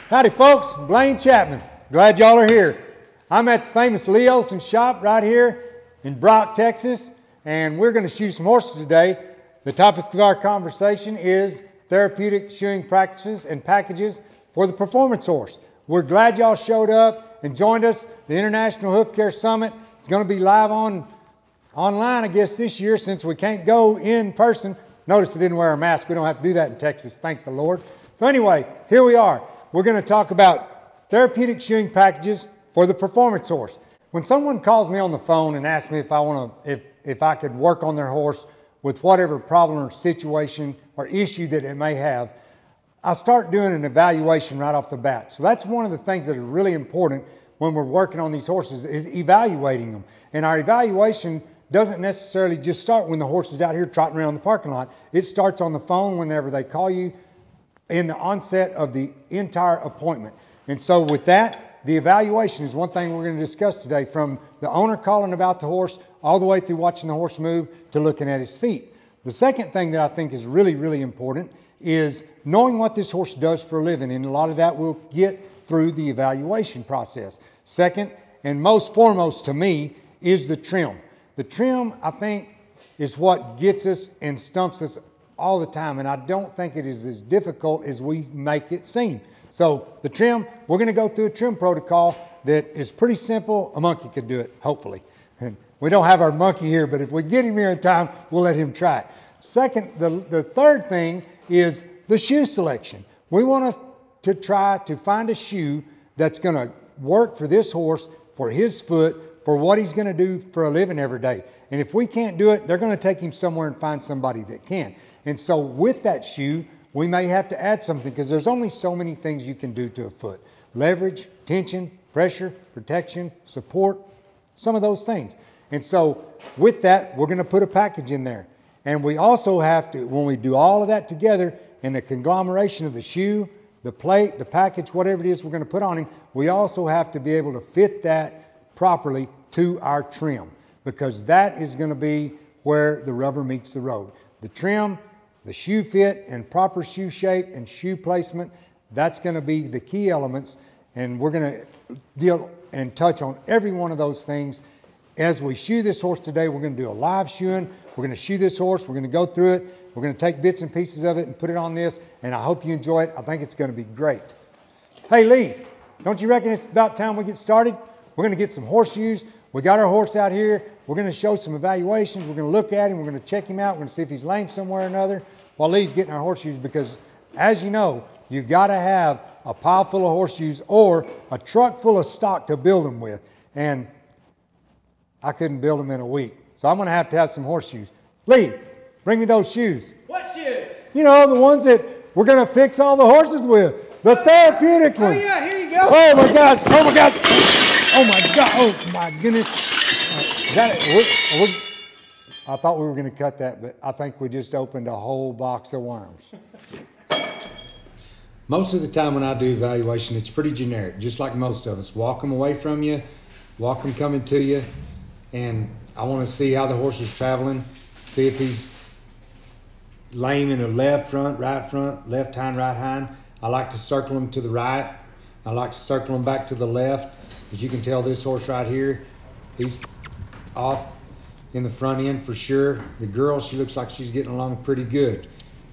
Howdy folks, Blane Chapman. Glad y'all are here. I'm at the famous Lee Olson shop right here in Brock, Texas, and we're going to shoe some horses today. The topic of our conversation is therapeutic shoeing practices and packages for the performance horse. We're glad y'all showed up and joined us. The International Hoof Care Summit is going to be live online, I guess, this year since we can't go in person. Notice I didn't wear a mask. We don't have to do that in Texas, thank the Lord. So anyway, here we are. We're going to talk about therapeutic shoeing packages for the performance horse. When someone calls me on the phone and asks me if I could work on their horse with whatever problem or situation or issue that it may have, I start doing an evaluation right off the bat. So that's one of the things that are really important when we're working on these horses is evaluating them. And our evaluation doesn't necessarily just start when the horse is out here trotting around the parking lot. It starts on the phone whenever they call you in the onset of the entire appointment. And so with that, the evaluation is one thing we're going to discuss today, from the owner calling about the horse all the way through watching the horse move to looking at his feet. The second thing that I think is really, really important is knowing what this horse does for a living, and a lot of that we'll get through the evaluation process. Second, and most foremost to me, is the trim. The trim, I think, is what gets us and stumps us all the time, and I don't think it is as difficult as we make it seem. So the trim, we're going to go through a trim protocol that is pretty simple. A monkey could do it, hopefully. And we don't have our monkey here, but if we get him here in time, we'll let him try it. Second, the third thing is the shoe selection. We want to try to find a shoe that's going to work for this horse, for his foot, for what he's going to do for a living every day. And if we can't do it, they're going to take him somewhere and find somebody that can. And so with that shoe, we may have to add something, because there's only so many things you can do to a foot. Leverage, tension, pressure, protection, support, some of those things. And so with that, we're going to put a package in there. And we also have to, when we do all of that together in the conglomeration of the shoe, the plate, the package, whatever it is we're going to put on him, we also have to be able to fit that properly to our trim, because that is going to be where the rubber meets the road. The trim, the shoe fit, and proper shoe shape and shoe placement, that's going to be the key elements, and we're going to deal and touch on every one of those things. As we shoe this horse today, we're going to do a live shoeing. We're going to shoe this horse. We're going to go through it. We're going to take bits and pieces of it and put it on this, and I hope you enjoy it. I think it's going to be great. Hey, Lee, don't you reckon it's about time we get started? We're going to get some horseshoes. We got our horse out here. We're going to show some evaluations. We're going to look at him. We're going to check him out. We're going to see if he's lame somewhere or another while Lee's getting our horseshoes, because as you know, you've got to have a pile full of horseshoes or a truck full of stock to build them with. And I couldn't build them in a week. So I'm going to have some horseshoes. Lee, bring me those shoes. What shoes? You know, the ones that we're going to fix all the horses with. The therapeutic ones. Oh yeah, here you go. Oh my God. Oh my God. Oh my God. Oh my goodness. Is that it? I thought we were going to cut that, but I think we just opened a whole box of worms. Most of the time when I do evaluation, it's pretty generic, just like most of us. Walk them away from you, walk them coming to you, and I want to see how the horse is traveling, see if he's lame in the left front, left hind, right hind. I like to circle him to the right. I like to circle him back to the left. As you can tell, this horse right here, he's off in the front end for sure. The girl, she looks like she's getting along pretty good.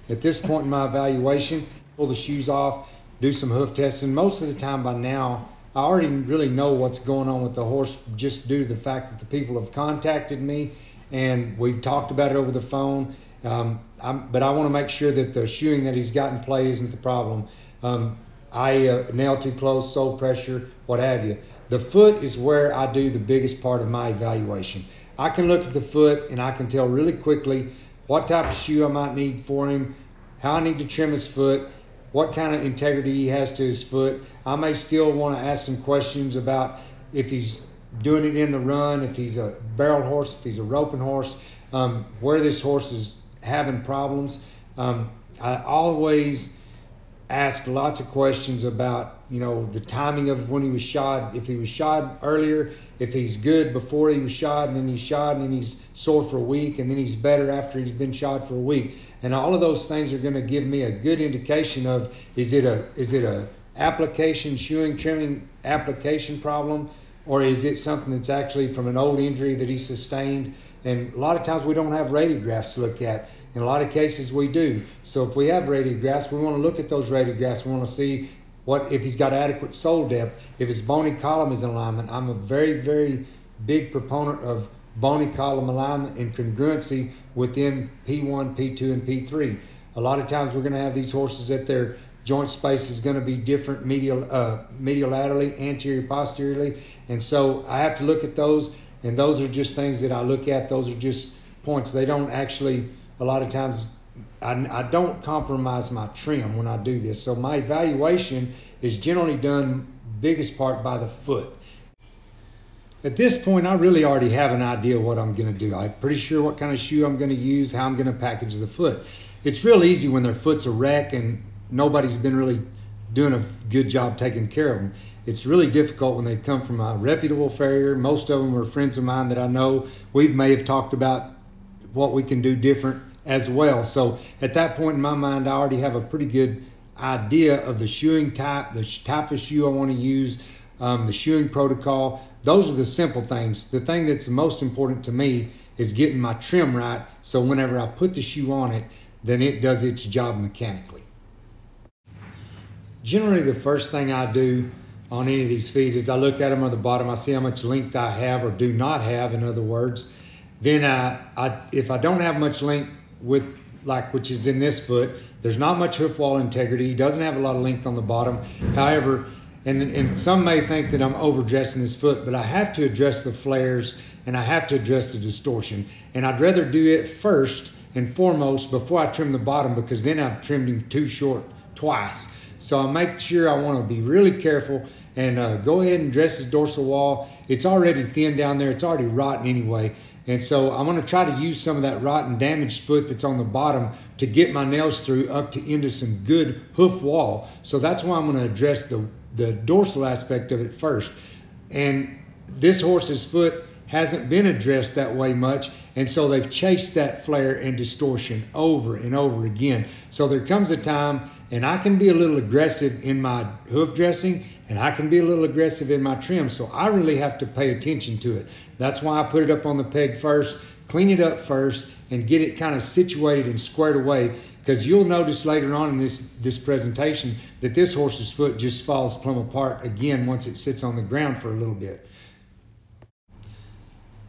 At this point in my evaluation, pull the shoes off, do some hoof testing. Most of the time by now, I already really know what's going on with the horse, just due to the fact that the people have contacted me and we've talked about it over the phone. But I want to make sure that the shoeing that he's got in play isn't the problem. Nail too close, sole pressure, what have you. The foot is where I do the biggest part of my evaluation. I can look at the foot and I can tell really quickly what type of shoe I might need for him, how I need to trim his foot, what kind of integrity he has to his foot. I may still want to ask some questions about if he's doing it in the run, if he's a barrel horse, if he's a roping horse, where this horse is having problems. I always ask lots of questions about, you know, the timing of when he was shod, if he was shod earlier, if he's good before he was shod, and then he's shod and then he's sore for a week, and then he's better after he's been shod for a week. And all of those things are going to give me a good indication of, is it a application, shoeing, trimming application problem, or is it something that's actually from an old injury that he sustained? And a lot of times we don't have radiographs to look at. In a lot of cases we do. So if we have radiographs, we want to look at those radiographs. We want to see if he's got adequate sole depth, if his bony column is in alignment. I'm a very, very big proponent of bony column alignment and congruency within P1, P2, and P3. A lot of times we're going to have these horses that their joint space is going to be different medial-laterally, anterior-posteriorly. And so I have to look at those, and those are just things that I look at. Those are just points. They don't actually, a lot of times, I don't compromise my trim when I do this. So my evaluation is generally done biggest part by the foot. At this point, I really already have an idea what I'm going to do. I'm pretty sure what kind of shoe I'm going to use, how I'm going to package the foot. It's real easy when their foot's a wreck and nobody's been really doing a good job taking care of them. It's really difficult when they come from a reputable farrier. Most of them are friends of mine that I know. We may have talked about what we can do different as well. So at that point in my mind, I already have a pretty good idea of the shoeing type, the type of shoe I want to use, the shoeing protocol. Those are the simple things. The thing that's the most important to me is getting my trim right, so whenever I put the shoe on it, then it does its job mechanically. Generally, the first thing I do on any of these feet is I look at them on the bottom. I see how much length I have or do not have, in other words. Then if I don't have much length which is in this foot, there's not much hoof wall integrity. He doesn't have a lot of length on the bottom. However, and some may think that I'm overdressing this foot, but I have to address the flares and I have to address the distortion. And I'd rather do it first and foremost before I trim the bottom, because then I've trimmed him too short twice. So I make sure I want to be really careful and go ahead and dress his dorsal wall. It's already thin down there. It's already rotten anyway. And so I'm going to try to use some of that rotten, damaged foot that's on the bottom to get my nails through up to into some good hoof wall. So that's why I'm going to address the dorsal aspect of it first. And this horse's foot hasn't been addressed that way much, and so they've chased that flare and distortion over and over again. So there comes a time, and I can be a little aggressive in my hoof dressing, and I can be a little aggressive in my trim, so I really have to pay attention to it. That's why I put it up on the peg first, clean it up first, and get it kind of situated and squared away, because you'll notice later on in this presentation that this horse's foot just falls plumb apart again once it sits on the ground for a little bit.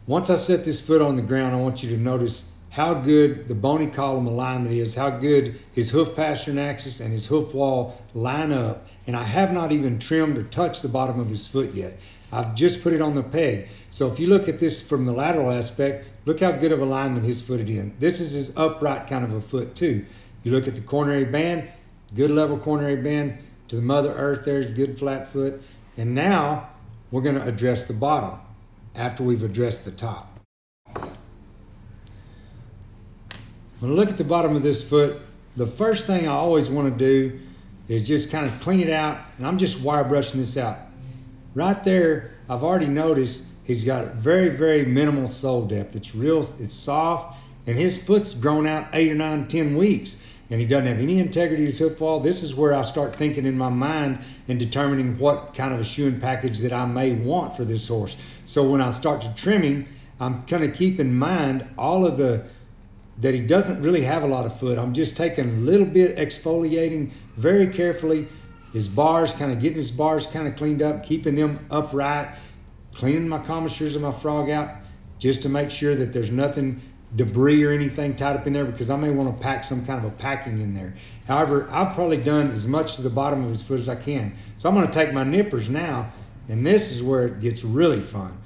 Once I set this foot on the ground, I want you to notice how good the bony column alignment is, how good his hoof pastern axis and his hoof wall line up. And I have not even trimmed or touched the bottom of his foot yet. I've just put it on the peg. So if you look at this from the lateral aspect, look how good of alignment his foot is in. This is his upright kind of a foot too. You look at the coronary band, good level coronary band to the Mother Earth, there's good flat foot. And now we're going to address the bottom after we've addressed the top. When I look at the bottom of this foot, the first thing I always want to do is just kind of clean it out, and I'm just wire brushing this out. Right there, I've already noticed he's got very, very minimal sole depth. It's soft, and his foot's grown out 8 or 9, 10 weeks, and he doesn't have any integrity to his hoof wall. This is where I start thinking in my mind and determining what kind of a shoeing package that I may want for this horse. So when I start to trim him, I'm going to keep in mind all of that he doesn't really have a lot of foot. I'm just taking a little bit, exfoliating very carefully his bars, kind of getting his bars kind of cleaned up, keeping them upright, cleaning my commissures and my frog out just to make sure that there's nothing, debris or anything tied up in there, because I may want to pack some kind of a packing in there. However, I've probably done as much to the bottom of his foot as I can. So I'm going to take my nippers now, and this is where it gets really fun.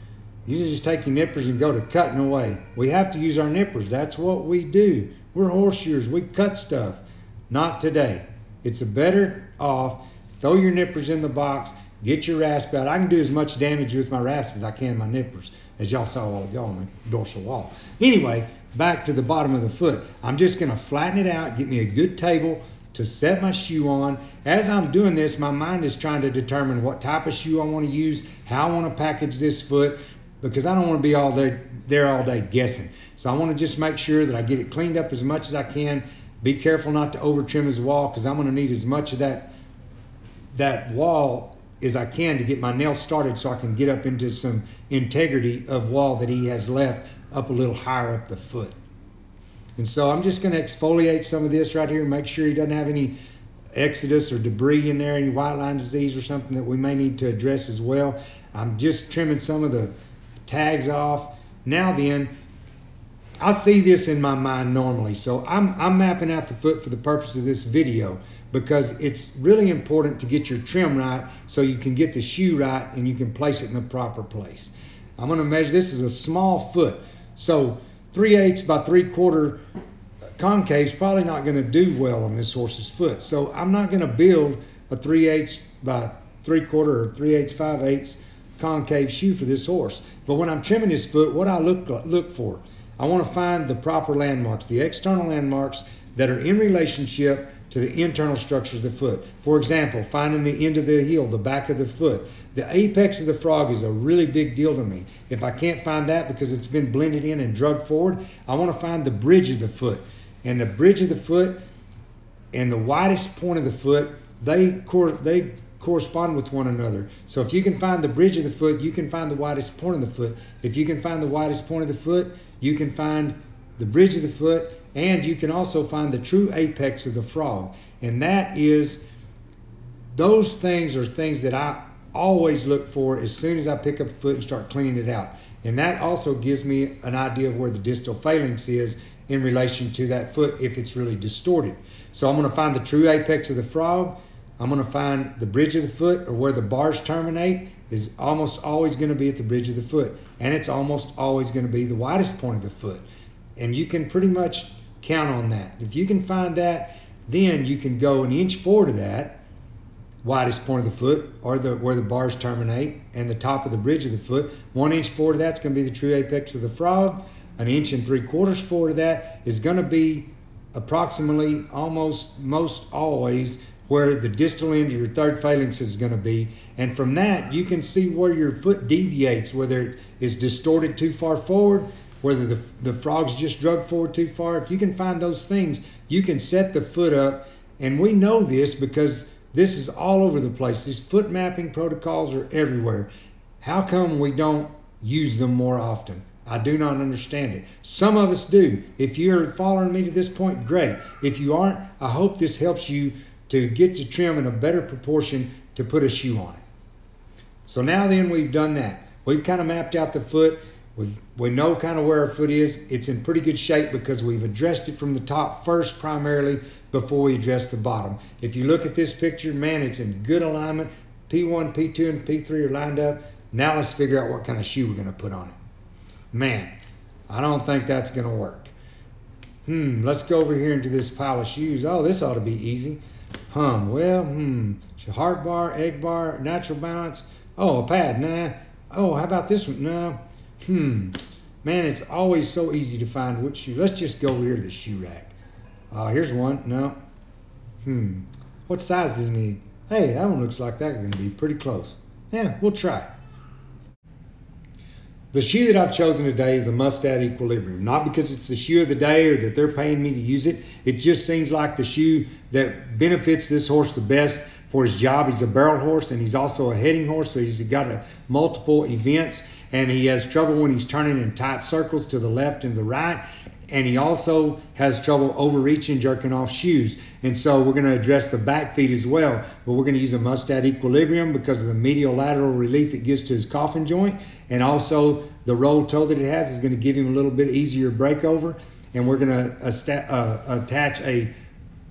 You just take your nippers and go to cutting away. We have to use our nippers. That's what we do. We're horseshoers. We cut stuff. Not today. It's a better off. Throw your nippers in the box. Get your rasp out. I can do as much damage with my rasp as I can my nippers, as y'all saw a while ago on the dorsal wall. Anyway, back to the bottom of the foot. I'm just going to flatten it out, get me a good table to set my shoe on. As I'm doing this, my mind is trying to determine what type of shoe I want to use, how I want to package this foot, because I don't want to be all there all day guessing. So I want to just make sure that I get it cleaned up as much as I can. Be careful not to over trim his wall, because I'm going to need as much of that that wall as I can to get my nails started so I can get up into some integrity of wall that he has left up a little higher up the foot. And so I'm just going to exfoliate some of this right here and make sure he doesn't have any exodus or debris in there, any white line disease or something that we may need to address as well. I'm just trimming some of the tags off. Now then, I see this in my mind normally, so I'm mapping out the foot for the purpose of this video because it's really important to get your trim right so you can get the shoe right and you can place it in the proper place. I'm going to measure, this is a small foot, so 3/8 by 3/4 concave is probably not going to do well on this horse's foot. So I'm not going to build a 3/8 by 3/4 or 3/8 5/8 concave shoe for this horse. But when I'm trimming his foot, what I look for, I want to find the proper landmarks, the external landmarks that are in relationship to the internal structures of the foot. For example, finding the end of the heel, the back of the foot. The apex of the frog is a really big deal to me. If I can't find that because it's been blended in and drug forward, I want to find the bridge of the foot. And the bridge of the foot and the widest point of the foot, they correspond with one another. So if you can find the bridge of the foot, you can find the widest point of the foot. If you can find the widest point of the foot, you can find the bridge of the foot, and you can also find the true apex of the frog. And that is, those things are things that I always look for as soon as I pick up the foot and start cleaning it out. And that also gives me an idea of where the distal phalanx is in relation to that foot if it's really distorted. So I'm going to find the true apex of the frog. I'm going to find the bridge of the foot, or where the bars terminate is almost always going to be at the bridge of the foot. And it's almost always going to be the widest point of the foot. And you can pretty much count on that. If you can find that, then you can go an inch forward of that widest point of the foot, or where the bars terminate, and the top of the bridge of the foot. 1 inch forward of that's going to be the true apex of the frog. 1 3/4 inches forward of that is going to be approximately, almost, most always, where the distal end of your third phalanx is going to be. And from that, you can see where your foot deviates, whether it is distorted too far forward, whether the frog's just drug forward too far. If you can find those things, you can set the foot up. And we know this because this is all over the place. These foot mapping protocols are everywhere. How come we don't use them more often? I do not understand it. Some of us do. If you're following me to this point, great. If you aren't, I hope this helps you to get to trim in a better proportion to put a shoe on it. So now then, we've done that. We've kind of mapped out the foot. We know kind of where our foot is. It's in pretty good shape because we've addressed it from the top first primarily before we address the bottom. If you look at this picture, man, it's in good alignment. P1, P2, and P3 are lined up. Now let's figure out what kind of shoe we're going to put on it. Man, I don't think that's going to work. Let's go over here into this pile of shoes. Oh, this ought to be easy. Heart bar, egg bar, natural balance. Oh, a pad, nah. Oh, how about this one? No. Man, it's always so easy to find which shoe. Let's just go over here to the shoe rack. Here's one. No. What size does he need? Hey, that one looks like that's going to be pretty close. Yeah, we'll try it. The shoe that I've chosen today is a Mustad Equilibrium. Not because it's the shoe of the day or that they're paying me to use it. It just seems like the shoe that benefits this horse the best for his job. He's a barrel horse and he's also a heading horse, so he's got multiple events, and he has trouble when he's turning in tight circles to the left and the right. And he also has trouble overreaching, jerking off shoes. And so we're going to address the back feet as well. But we're going to use a Mustad Equilibrium because of the medial lateral relief it gives to his coffin joint. And also the roll toe that it has is going to give him a little bit easier breakover. And we're going to attach a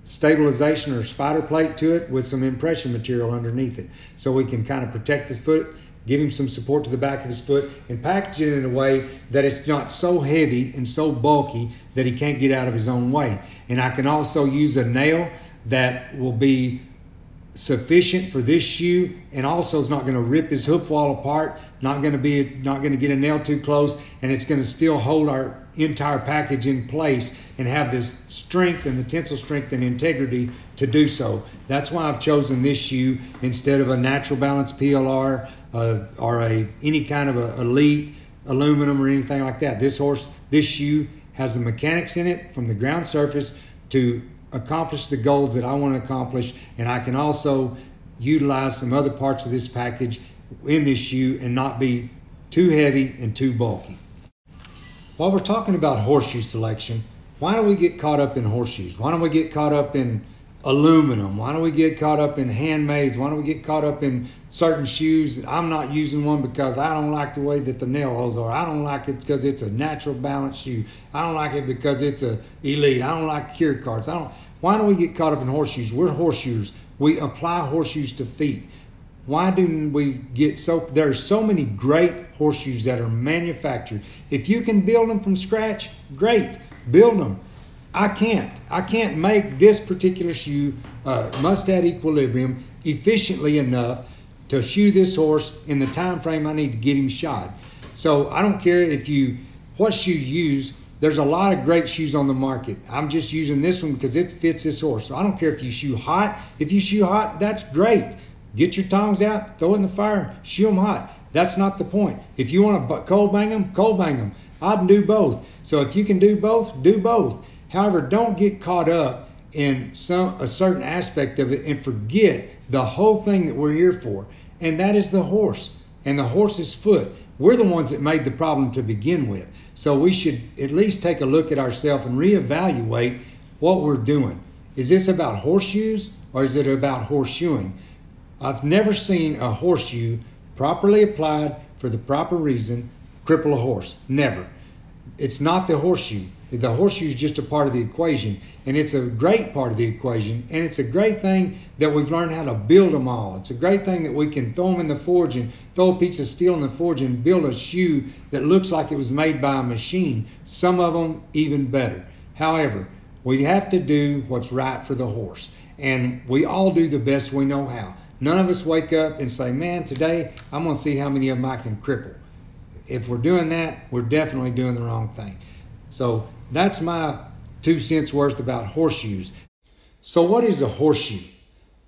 stabilization or spider plate to it with some impression material underneath it. So we can kind of protect his foot, give him some support to the back of his foot, and package it in a way that it's not so heavy and so bulky that he can't get out of his own way. And I can also use a nail that will be sufficient for this shoe, and also is not going to rip his hoof wall apart, not going to get a nail too close, and it's going to still hold our entire package in place and have this strength and the tensile strength and integrity to do so. That's why I've chosen this shoe instead of a natural balance PLR or any kind of a elite aluminum or anything like that. This shoe has the mechanics in it from the ground surface to accomplish the goals that I want to accomplish, and I can also utilize some other parts of this package in this shoe and not be too heavy and too bulky. While we're talking about horseshoe selection, why do we get caught up in horseshoes? Why don't we get caught up in aluminum? Why don't we get caught up in handmades? Why don't we get caught up in certain shoes? I'm not using one because I don't like the way that the nail holes are. I don't like it because it's a natural balance shoe. I don't like it because it's a elite. I don't like cure cards. Why do we get caught up in horseshoes? We're horseshoers. We apply horseshoes to feet. Why do we get there are so many great horseshoes that are manufactured. If you can build them from scratch, great, build them. I can't make this particular shoe, Mustad Equilibrium, efficiently enough to shoe this horse in the time frame I need to get him shod. So I don't care what shoe you use. There's a lot of great shoes on the market. I'm just using this one because it fits this horse. So I don't care if you shoe hot. If you shoe hot, that's great. Get your tongs out, throw it in the fire, shoe them hot. That's not the point. If you want to cold bang them, cold bang them. I can do both. So if you can do both, do both. However, don't get caught up in a certain aspect of it and forget the whole thing that we're here for, and that is the horse and the horse's foot. We're the ones that made the problem to begin with. So we should at least take a look at ourselves and reevaluate what we're doing. Is this about horseshoes or is it about horseshoeing? I've never seen a horseshoe properly applied for the proper reason cripple a horse. Never. It's not the horseshoe. The horseshoe is just a part of the equation, and it's a great part of the equation, and it's a great thing that we've learned how to build them all. It's a great thing that we can throw them in the forge and throw a piece of steel in the forge and build a shoe that looks like it was made by a machine. Some of them even better. However, we have to do what's right for the horse, and we all do the best we know how. None of us wake up and say, man, today I'm going to see how many of them I can cripple. If we're doing that, we're definitely doing the wrong thing. So that's my 2 cents worth about horseshoes. So what is a horseshoe?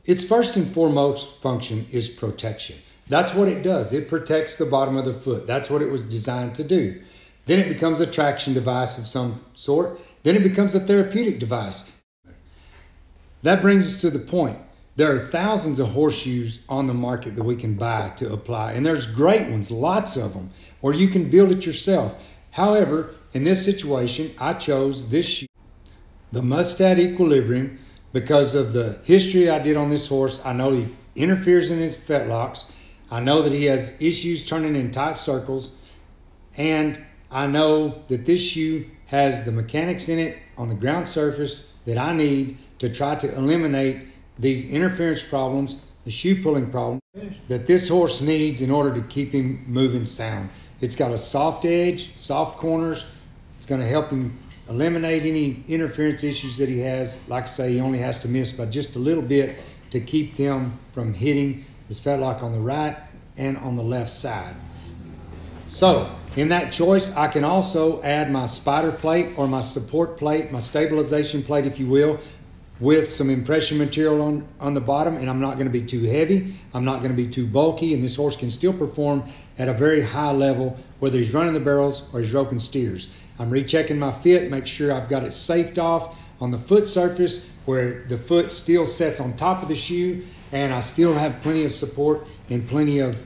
Its first and foremost function is protection. That's what it does. It protects the bottom of the foot. That's what it was designed to do. Then it becomes a traction device of some sort. Then it becomes a therapeutic device. That brings us to the point. There are thousands of horseshoes on the market that we can buy to apply. And there's great ones, lots of them, or you can build it yourself. However, in this situation, I chose this shoe, the Mustad Equilibrium, because of the history I did on this horse. I know he interferes in his fetlocks. I know that he has issues turning in tight circles. And I know that this shoe has the mechanics in it on the ground surface that I need to try to eliminate these interference problems, the shoe pulling problem that this horse needs in order to keep him moving sound. It's got a soft edge, soft corners. It's going to help him eliminate any interference issues that he has. Like I say, he only has to miss by just a little bit to keep them from hitting his fetlock on the right and on the left side. So in that choice, I can also add my spider plate or my support plate, my stabilization plate, if you will, with some impression material on the bottom, and I'm not going to be too heavy, I'm not going to be too bulky, and this horse can still perform at a very high level, whether he's running the barrels or he's roping steers. I'm rechecking my fit, make sure I've got it safed off on the foot surface where the foot still sets on top of the shoe, and I still have plenty of support and plenty of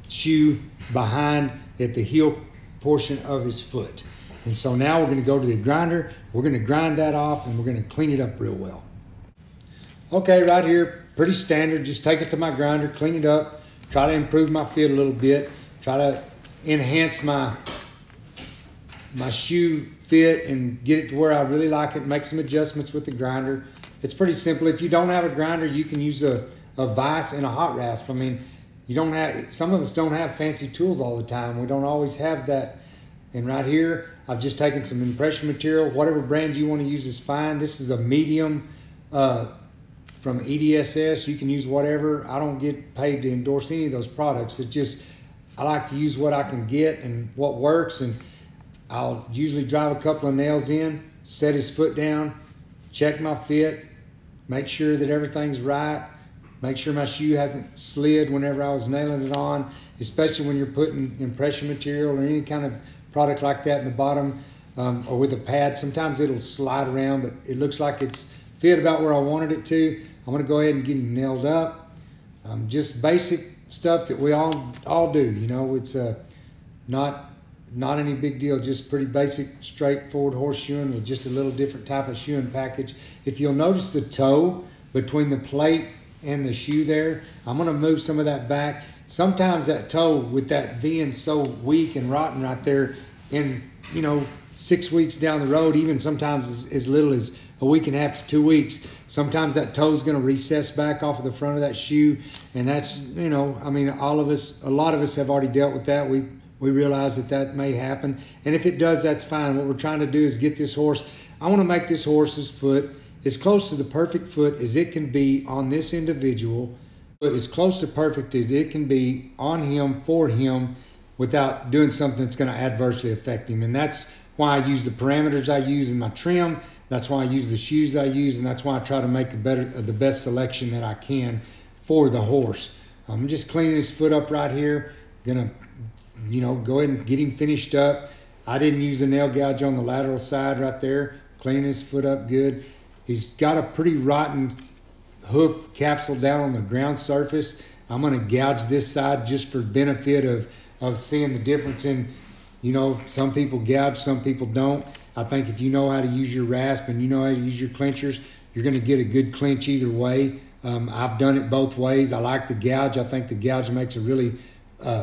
shoe behind at the heel portion of his foot. And so now we're going to go to the grinder. We're going to grind that off and we're going to clean it up real well. Okay, right here, pretty standard. Just take it to my grinder, clean it up, try to improve my fit a little bit, try to enhance my shoe fit and get it to where I really like it, make some adjustments with the grinder. It's pretty simple. If you don't have a grinder, you can use a vise and a hot rasp. I mean, some of us don't have fancy tools all the time. We don't always have that. And right here, I've just taken some impression material. Whatever brand you want to use is fine. This is a medium from EDSS. You can use whatever. I don't get paid to endorse any of those products. It's just, I like to use what I can get and what works. And I'll usually drive a couple of nails in, set his foot down, check my fit, make sure that everything's right, make sure my shoe hasn't slid whenever I was nailing it on, especially when you're putting impression material or any kind of product like that in the bottom or with a pad. Sometimes it'll slide around, but it looks like it's fit about where I wanted it to. I'm going to go ahead and get him nailed up. Just basic stuff that we all do. You know, it's not any big deal. Just pretty basic, straightforward horseshoeing with just a little different type of shoeing package. If you'll notice the toe between the plate and the shoe there, I'm going to move some of that back. Sometimes that toe, with that being so weak and rotten right there, in 6 weeks down the road, even sometimes as little as a week and a half to 2 weeks, sometimes that toe is going to recess back off of the front of that shoe. And that's, I mean, a lot of us have already dealt with that. We realize that may happen. And if it does, that's fine. What we're trying to do is get this horse, I want to make this horse's foot as close to the perfect foot as it can be on this individual, but as close to perfect as it can be on him, for him, without doing something that's going to adversely affect him. And that's why I use the parameters I use in my trim. That's why I use the shoes I use, and that's why I try to make the best selection that I can for the horse. I'm just cleaning his foot up right here. Gonna, go ahead and get him finished up. I didn't use a nail gouge on the lateral side right there. Cleaning his foot up good. He's got a pretty rotten hoof capsule down on the ground surface. I'm gonna gouge this side just for benefit of seeing the difference in, some people gouge, some people don't. I think if you know how to use your rasp and you know how to use your clinchers, you're going to get a good clinch either way. I've done it both ways. I like the gouge. I think the gouge makes a really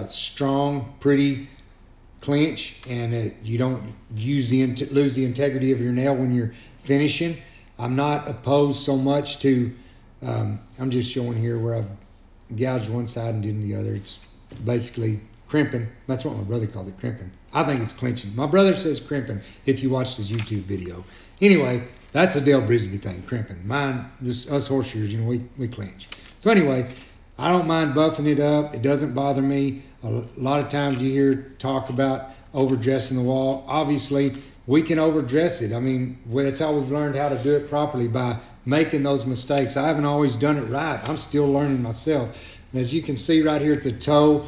strong, pretty clinch, and you don't lose the integrity of your nail when you're finishing. I'm not opposed so much to, I'm just showing here where I've gouged one side and did the other. It's basically crimping. That's what my brother calls it, crimping. I think it's clinching. My brother says crimping if you watch this YouTube video. Anyway, that's a Dale Brisby thing, crimping. Mine, us horseshoers, we clinch. So anyway, I don't mind buffing it up. It doesn't bother me. A lot of times you hear talk about overdressing the wall. Obviously, we can overdress it. I mean, that's how we've learned how to do it properly, by making those mistakes. I haven't always done it right. I'm still learning myself. And as you can see right here at the toe,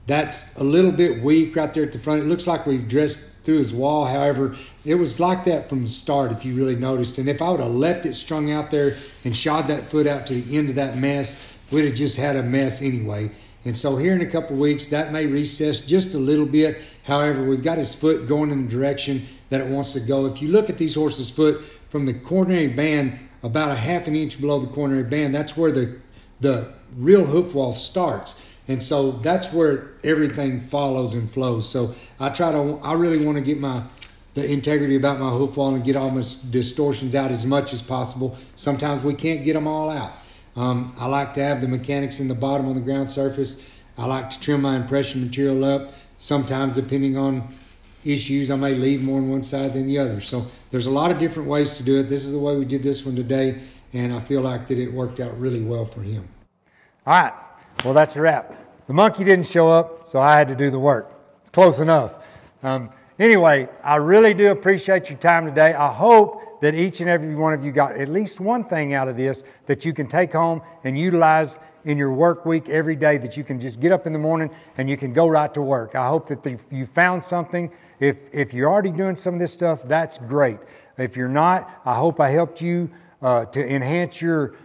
that's a little bit weak right there at the front. It looks like we've dressed through his wall. However, it was like that from the start, if you really noticed. And if I would have left it strung out there and shod that foot out to the end of that mess, we'd have just had a mess anyway. And so here in a couple of weeks, that may recess just a little bit. However, we've got his foot going in the direction that it wants to go. If you look at these horses' foot from the coronary band, about a half an inch below the coronary band, that's where the real hoof wall starts. And so that's where everything follows and flows. So I really want to get the integrity about my hoof wall and get all my distortions out as much as possible. Sometimes we can't get them all out. I like to have the mechanics in the bottom on the ground surface. I like to trim my impression material up. Sometimes, depending on issues, I may leave more on one side than the other. So there's a lot of different ways to do it. This is the way we did this one today, and I feel like that it worked out really well for him. All right. Well, that's a wrap. The monkey didn't show up, so I had to do the work. It's close enough. Anyway, I really do appreciate your time today. I hope that each and every one of you got at least one thing out of this that you can take home and utilize in your work week every day, that you can just get up in the morning and you can go right to work. I hope that you found something. If you're already doing some of this stuff, that's great. If you're not, I hope I helped you to enhance your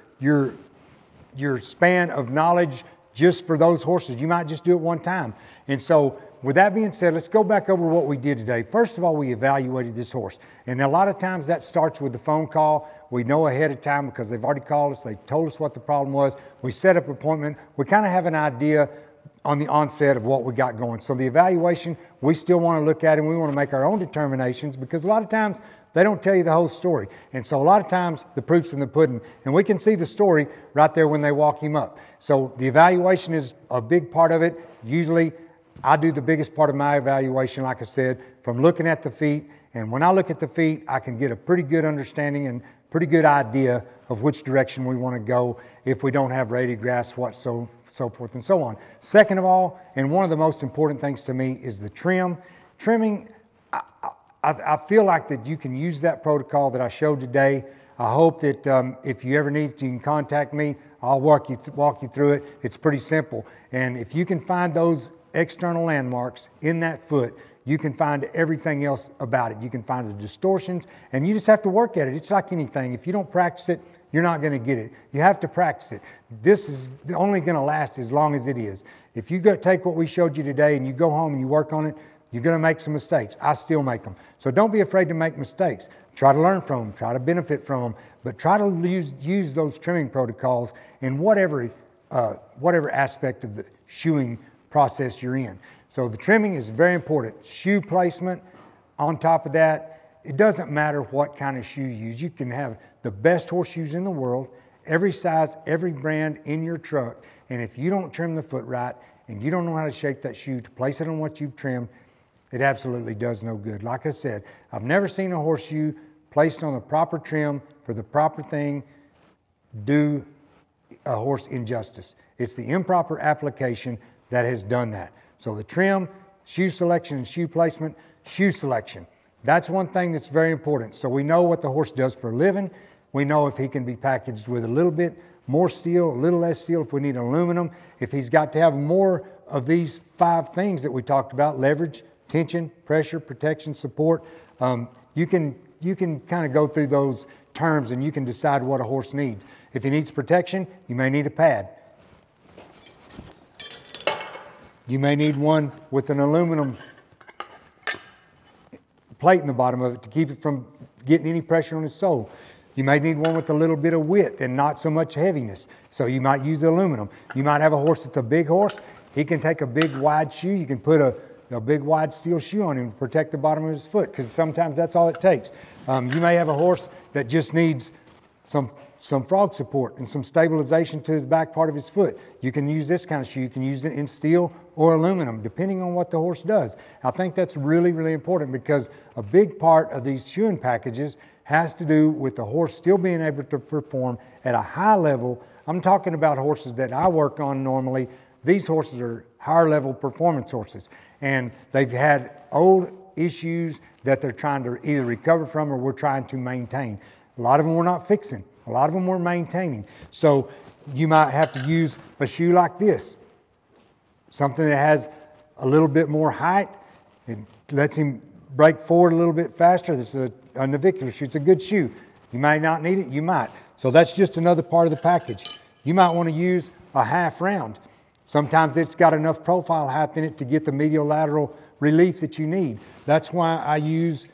span of knowledge just for those horses. You might just do it one time. And so with that being said, let's go back over what we did today. First of all, we evaluated this horse. And a lot of times that starts with the phone call. We know ahead of time because they've already called us. They told us what the problem was. We set up an appointment. We kind of have an idea on the onset of what we got going. So the evaluation, we still want to look at it, and we want to make our own determinations, because a lot of times they don't tell you the whole story. And so a lot of times the proof's in the pudding, and we can see the story right there when they walk him up. So the evaluation is a big part of it. Usually I do the biggest part of my evaluation, like I said, from looking at the feet. And when I look at the feet, I can get a pretty good understanding and pretty good idea of which direction we want to go if we don't have rated grass, so forth and so on. Second of all, and one of the most important things to me, is the trim. Trimming, I feel like that you can use that protocol that I showed today. I hope that if you ever need to, you can contact me. I'll walk you through it. It's pretty simple. And if you can find those external landmarks in that foot, you can find everything else about it. You can find the distortions, and you just have to work at it. It's like anything. If you don't practice it, you're not going to get it. You have to practice it. This is only going to last as long as it is. If you take what we showed you today and you go home and you work on it, you're going to make some mistakes. I still make them. So don't be afraid to make mistakes. Try to learn from them. Try to benefit from them. But try to use those trimming protocols in whatever aspect of the shoeing process you're in. So the trimming is very important. Shoe placement, on top of that, it doesn't matter what kind of shoe you use. You can have the best horseshoes in the world, every size, every brand in your truck. And if you don't trim the foot right and you don't know how to shape that shoe to place it on what you've trimmed, it absolutely does no good. Like I said, I've never seen a horseshoe placed on the proper trim for the proper thing do a horse injustice. It's the improper application that has done that. So the trim, shoe selection and shoe placement, shoe selection. That's one thing that's very important. So we know what the horse does for a living. We know if he can be packaged with a little bit more steel, a little less steel, if we need aluminum, if he's got to have more of these 5 things that we talked about: leverage, tension, pressure, protection, support. You can kind of go through those terms and you can decide what a horse needs. If he needs protection, you may need a pad. You may need one with an aluminum plate in the bottom of it to keep it from getting any pressure on his sole. You may need one with a little bit of width and not so much heaviness. So you might use aluminum. You might have a horse that's a big horse. He can take a big wide shoe. You can put a big wide steel shoe on him to protect the bottom of his foot, because sometimes that's all it takes. You may have a horse that just needs some frog support and some stabilization to his back part of his foot. You can use this kind of shoe. You can use it in steel or aluminum, depending on what the horse does. I think that's really, really important, because a big part of these shoeing packages has to do with the horse still being able to perform at a high level. I'm talking about horses that I work on normally. These horses are higher level performance horses, and they've had old issues that they're trying to either recover from or we're trying to maintain. A lot of them we're not fixing. A lot of them we're maintaining. So you might have to use a shoe like this, something that has a little bit more height. It lets him break forward a little bit faster. This is a navicular shoe. It's a good shoe. You may not need it. You might. So that's just another part of the package. You might want to use a half round. Sometimes it's got enough profile height in it to get the medial lateral relief that you need. That's why I use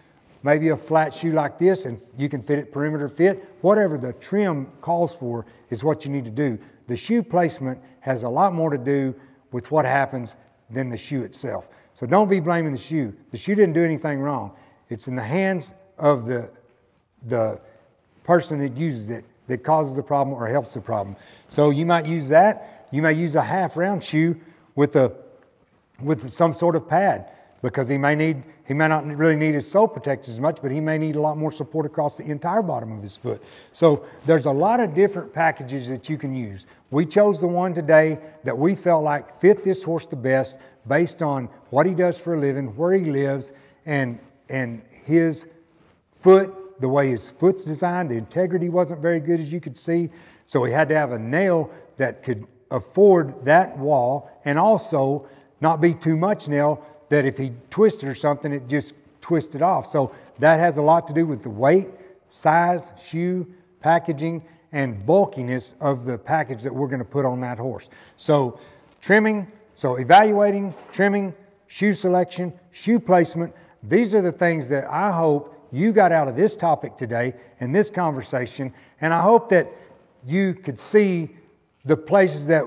maybe a flat shoe like this, and you can fit it perimeter fit. Whatever the trim calls for is what you need to do. The shoe placement has a lot more to do with what happens than the shoe itself. So don't be blaming the shoe. The shoe didn't do anything wrong. It's in the hands of the person that uses it that causes the problem or helps the problem. So you might use that. You may use a half round shoe with some sort of pad, because he may not really need his sole protected as much, but he may need a lot more support across the entire bottom of his foot. So there's a lot of different packages that you can use. We chose the one today that we felt like fit this horse the best based on what he does for a living, where he lives, and his foot, the way his foot's designed. The integrity wasn't very good, as you could see. So we had to have a nail that could afford that wall, and also not be too much nail that if he twisted or something, it just twisted off. So that has a lot to do with the weight, size, shoe, packaging, and bulkiness of the package that we're going to put on that horse. So trimming, so evaluating, trimming, shoe selection, shoe placement, these are the things that I hope you got out of this topic today and this conversation. And I hope that you could see the places that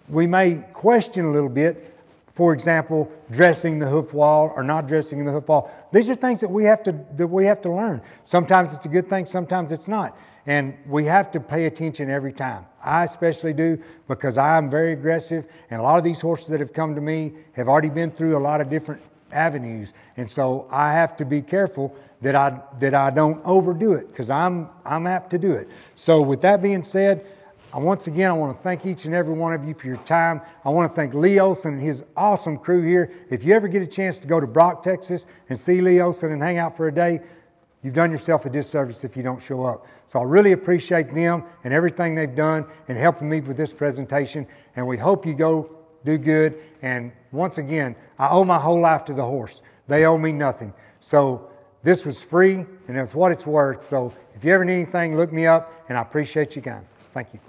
we may question a little bit. For example, dressing the hoof wall or not dressing the hoof wall. These are things that we have to learn. Sometimes it's a good thing, sometimes it's not. And we have to pay attention every time. I especially do, because I am very aggressive, and a lot of these horses that have come to me have already been through a lot of different avenues. And so I have to be careful that I don't overdo it, because I'm apt to do it. So with that being said, once again, I want to thank each and every one of you for your time. I want to thank Lee Olson and his awesome crew here. If you ever get a chance to go to Brock, Texas and see Lee Olson and hang out for a day, you've done yourself a disservice if you don't show up. So I really appreciate them and everything they've done in helping me with this presentation. And we hope you go do good. And once again, I owe my whole life to the horse. They owe me nothing. So this was free and it's what it's worth. So if you ever need anything, look me up, and I appreciate you guys. Thank you.